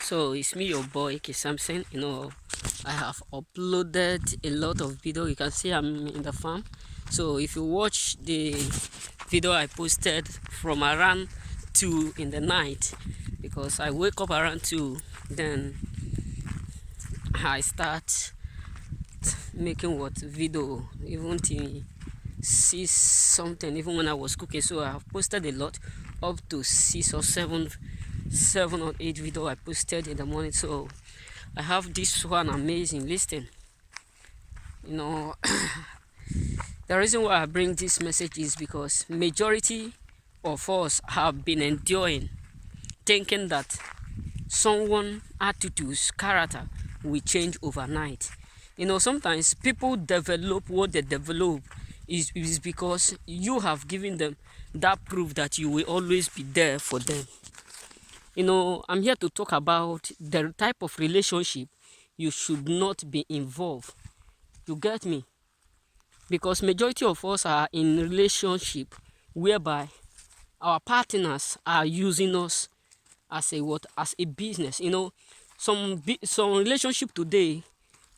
So it's me, your boy Samson. I have uploaded a lot of video. You can see I'm in the farm. So if you watch the video I posted from around 2 in the night, because I wake up around 2, then I start making what video, even till see something, even when I was cooking. So I have posted a lot, up to 7 or 8 video I posted in the morning. So I have this one amazing. Listen, you know the reason why I bring this message is because majority of us have been enduring, thinking that someone attitudes, character will change overnight. Sometimes people develop what they develop is because you have given them that proof that you will always be there for them. I'm here to talk about the type of relationship you should not be involved. You get me? Because majority of us are in relationship whereby our partners are using us as a business. Some relationship today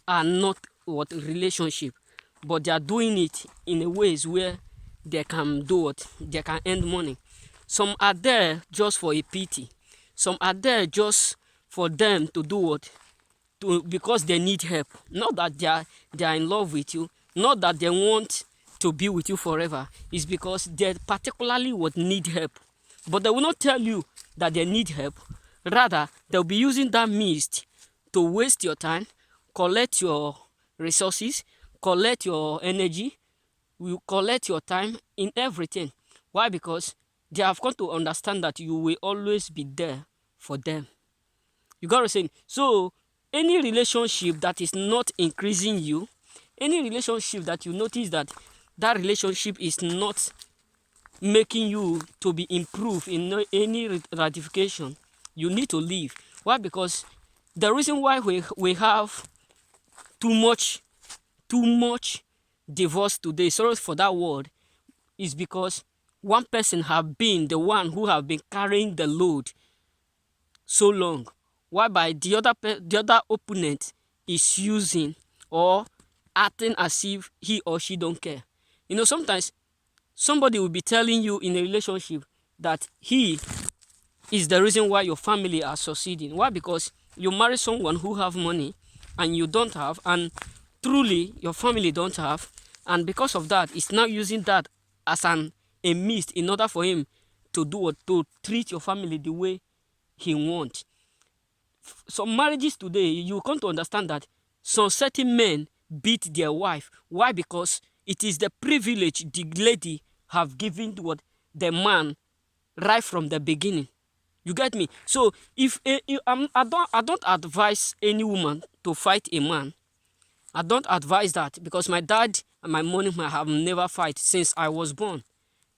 are not relationship, but they are doing it in a ways where they can they can earn money. Some are there just for a pity. Some are there just for them to do because they need help. Not that they are in love with you, not that they want to be with you forever. It's because they particularly need help. But they will not tell you that they need help. Rather, they'll be using that means to waste your time, collect your resources, collect your energy, will collect your time in everything. Why? Because they have come to understand that you will always be there for them. You got to say. So any relationship that is not increasing you, any relationship that you notice that relationship is not making you to be improved in any ratification, you need to leave. Why? Because the reason why we have too much divorce today, sorry for that word, is because one person have been the one who have been carrying the load so long, whereby the other opponent is using or acting as if he or she don't care. Sometimes somebody will be telling you in a relationship that he is the reason why your family are succeeding. Why? Because you marry someone who have money and you don't have, and truly your family don't have, and because of that, it's now using that as a mist in order for him to to treat your family the way he wants. Some marriages today, you come to understand that some certain men beat their wife. Why? Because it is the privilege the lady have given to the man right from the beginning. You get me? So if I don't advise any woman to fight a man. I don't advise that, because my dad and my mom have never fight since I was born.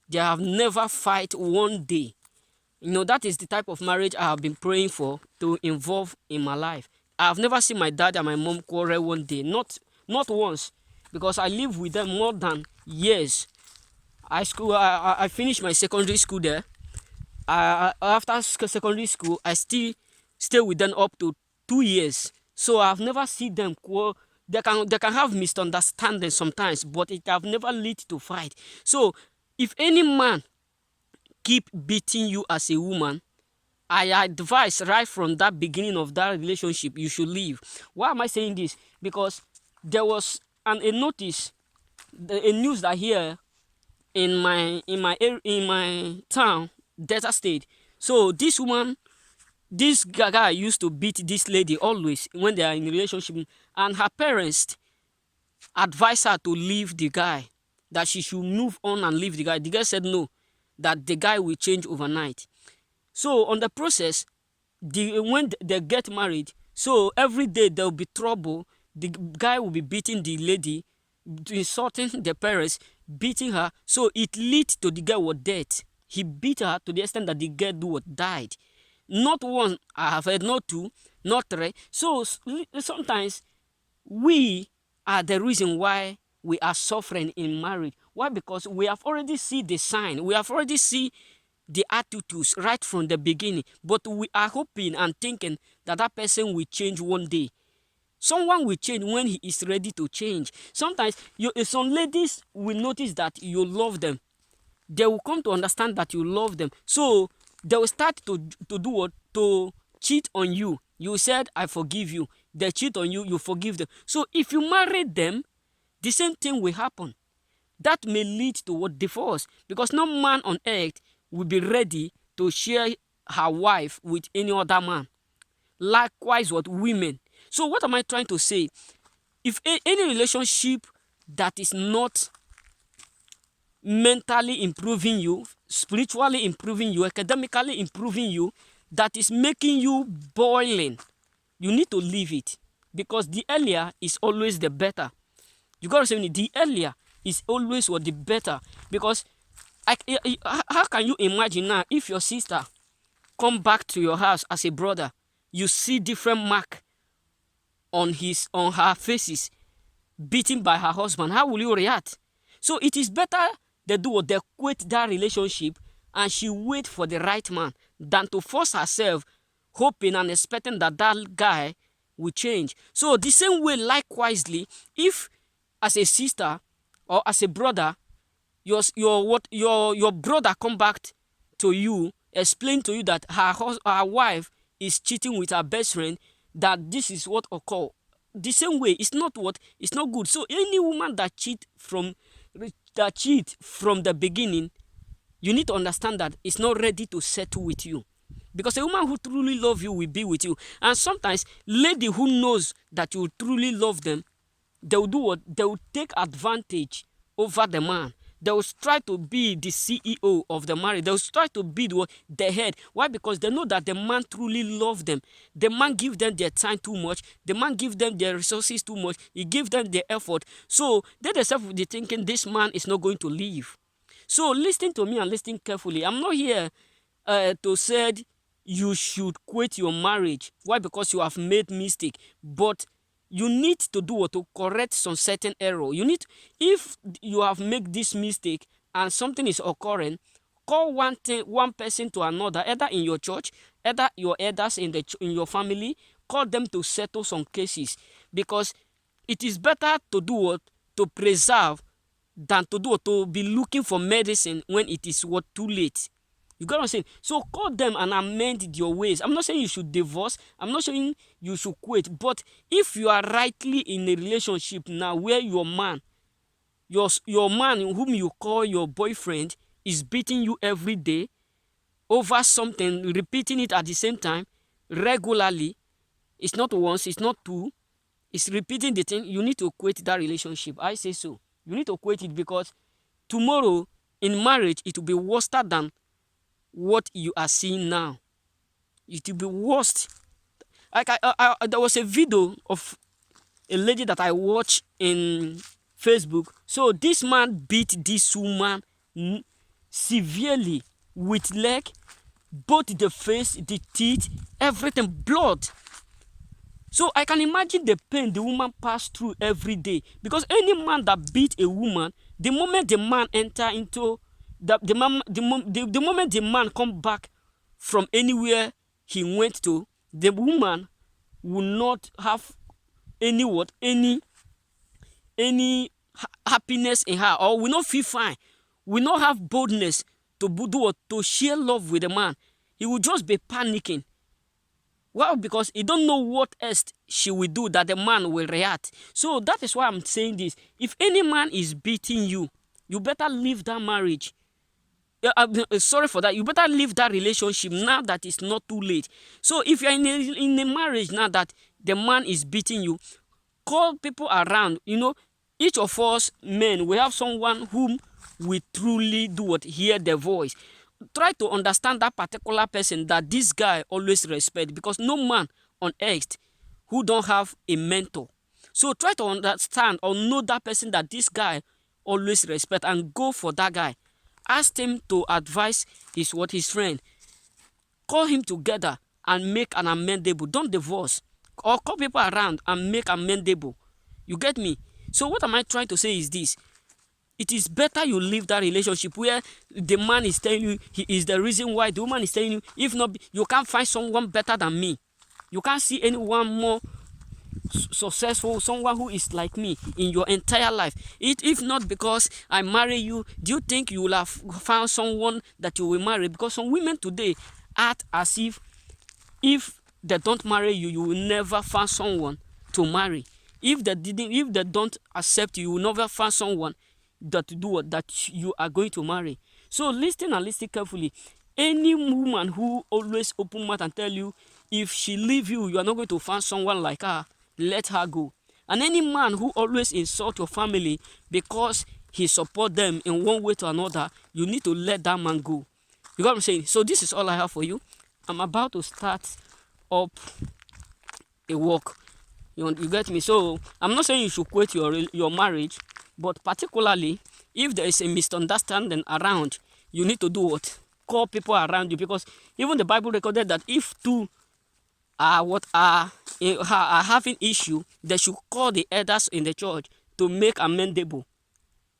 They have never fight one day. That is the type of marriage I have been praying for to involve in my life. I have never seen my dad and my mom quarrel one day. Not once. Because I live with them more than years. I finished my secondary school there. After secondary school, I still stay with them up to 2 years. So I've never seen them quarrel. They can have misunderstandings sometimes, but it have never lead to fight. So if any man keep beating you as a woman, I advise right from that beginning of that relationship, you should leave. Why am I saying this? Because there was a notice, a news that here in my town, Delta State. So this guy used to beat this lady always when they are in a relationship, and her parents advised her to leave the guy, that she should move on and leave the guy. The guy said no, that the guy will change overnight. So on the process, when they get married, so every day there will be trouble. The guy will be beating the lady, insulting the parents, beating her. So it leads to the girl was dead. He beat her to the extent that the girl died. Not one, I have heard, not two, not three. So sometimes we are the reason why we are suffering in marriage. Why? Because we have already seen the sign. We have already seen the attitudes right from the beginning, but we are hoping and thinking that that person will change one day. Someone will change when he is ready to change. Sometimes some ladies will notice that you love them. They will come to understand that you love them. So they will start to do what? To cheat on you. You said, I forgive you. They cheat on you, you forgive them. So if you marry them, the same thing will happen. That may lead to what? Divorce. Because no man on earth will be ready to share her wife with any other man. Likewise, what? Women. So what am I trying to say? If any relationship that is not mentally improving you, spiritually improving you, academically improving you, that is making you boiling, you need to leave it. Because the earlier is always the better. You got to say, the earlier is always what? The better. Because how can you imagine now if your sister come back to your house as a brother, you see different mark on her faces, beaten by her husband? How will you react? So it is better they do what? They quit that relationship and she wait for the right man than to force herself hoping and expecting that that guy will change. So the same way, likewisely, if as a sister or as a brother, your brother come back to you, explain to you that her wife is cheating with her best friend, that this is what occur. The same way, it's not good. So any woman that cheat from the beginning, you need to understand that it's not ready to settle with you. Because a woman who truly loves you will be with you. And sometimes, lady who knows that you truly love them, they will do what? They will take advantage over the man. They will try to be the CEO of the marriage. They will try to be the head. Why? Because they know that the man truly loves them. The man gives them their time too much. The man gives them their resources too much. He gives them their effort. So they themselves will be thinking this man is not going to leave. So listen to me and listen carefully. I'm not here to say you should quit your marriage. Why? Because you have made mistake. But you need to do what? To correct some certain error. You need, if you have made this mistake and something is occurring, call one person to another, either in your church, either your elders in your family. Call them to settle some cases, because it is better to do what? To preserve than to do what? To be looking for medicine when it is what? Too late. You got what I'm saying? So call them and amend your ways. I'm not saying you should divorce. I'm not saying you should quit. But if you are rightly in a relationship now where your man whom you call your boyfriend is beating you every day over something, repeating it at the same time, regularly, it's not once, it's not two, it's repeating the thing, you need to quit that relationship. I say so. You need to quit it, because tomorrow in marriage, it will be worse than what you are seeing now. It will be worse. Like there was a video of a lady that I watched in Facebook. So this man beat this woman severely with leg, both the face, the teeth, everything, blood. So I can imagine the pain the woman passed through every day. Because any man that beat a woman, the moment the man enter into the moment the man come back from anywhere he went to, the woman will not have any happiness in her, or will not feel fine, will not have boldness to share love with the man. He will just be panicking. Well, because he don't know what else she will do that the man will react. So that is why I'm saying this. If any man is beating you, you better leave that marriage. Sorry for that. You better leave that relationship now that it's not too late. So if you're in a marriage now that the man is beating you, call people around. Each of us men, we have someone whom we truly do what? Hear the voice. Try to understand that particular person that this guy always respect, because no man on earth who don't have a mentor. So try to understand or know that person that this guy always respect, and go for that guy. Ask him to advise his friend. Call him together and make an amendable. Don't divorce. Or call people around and make amendable. You get me? So what am I trying to say is this. It is better you leave that relationship where the man is telling you he is the reason why, the woman is telling you, if not, you can't find someone better than me. You can't see anyone more successful, someone who is like me in your entire life. If not because I marry you, do you think you will have found someone that you will marry? Because some women today act as if they don't marry you, you will never find someone to marry. If they don't accept you, you will never find someone that you are going to marry. So listen and listen carefully. Any woman who always open mouth and tell you if she leave you, you are not going to find someone like her, let her go. And any man who always insult your family because he support them in one way to another, you need to let that man go. You got what I'm saying? So this is all I have for you. I'm about to start up a work. You get me? So I'm not saying you should quit your marriage, but particularly if there is a misunderstanding around, you need to do what? Call people around you, because even the Bible recorded that if two are having issue, they should call the elders in the church to make amendable.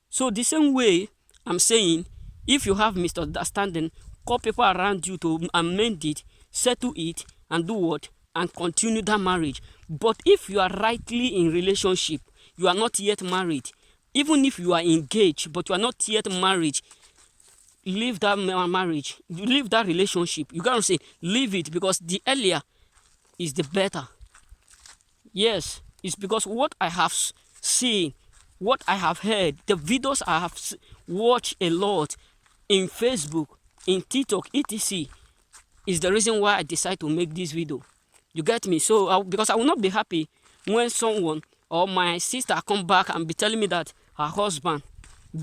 So the same way, I'm saying, if you have misunderstanding, call people around you to amend it, settle it, and do what? And continue that marriage. But if you are rightly in relationship, you are not yet married, even if you are engaged but you are not yet married, leave that marriage, leave that relationship. You gotta say, leave it, because the earlier is the better. Yes, it's because what I have seen, what I have heard, the videos I have watched a lot in Facebook, in TikTok, etc. is the reason why I decide to make this video. You get me? So because I will not be happy when someone or my sister come back and be telling me that her husband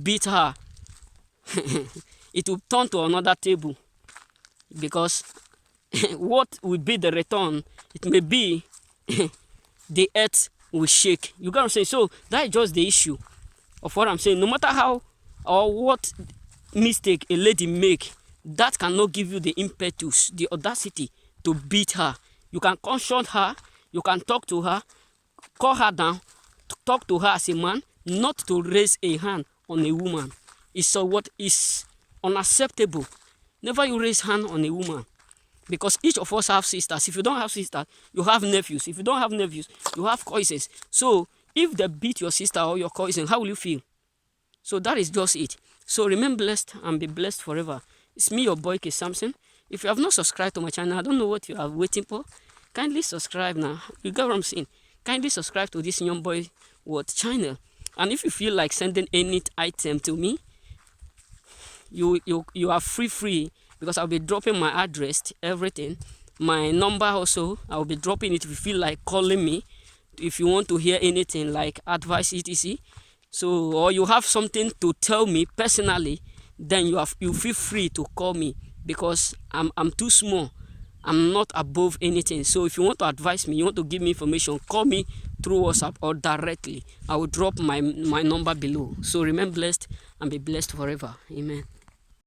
beat her. It will turn to another table, because what will be the return? It may be the earth will shake. You got what I'm saying? So that is just the issue of what I'm saying. No matter how or what mistake a lady make, that cannot give you the impetus, the audacity to beat her. You can confront her, you can talk to her, call her down, talk to her as a man, not to raise a hand on a woman. It's what is unacceptable. Never you raise hand on a woman, because each of us have sisters. If you don't have sisters, you have nephews. If you don't have nephews, you have cousins. So if they beat your sister or your cousin, how will you feel? So that is just it. So remain blessed and be blessed forever. It's me, your boy, Samson. If you have not subscribed to my channel, I don't know what you are waiting for. Kindly subscribe now. You get what I'm saying? Kindly subscribe to this young boy channel. And if you feel like sending any item to me, you are free, because I'll be dropping my address, everything, my number also. I'll be dropping it if you feel like calling me, if you want to hear anything like advice, etc. So, or you have something to tell me personally, then you feel free to call me, because I'm too small. I'm not above anything. So if you want to advise me, you want to give me information, call me through WhatsApp or directly. I will drop my number below. So remain blessed and be blessed forever. Amen.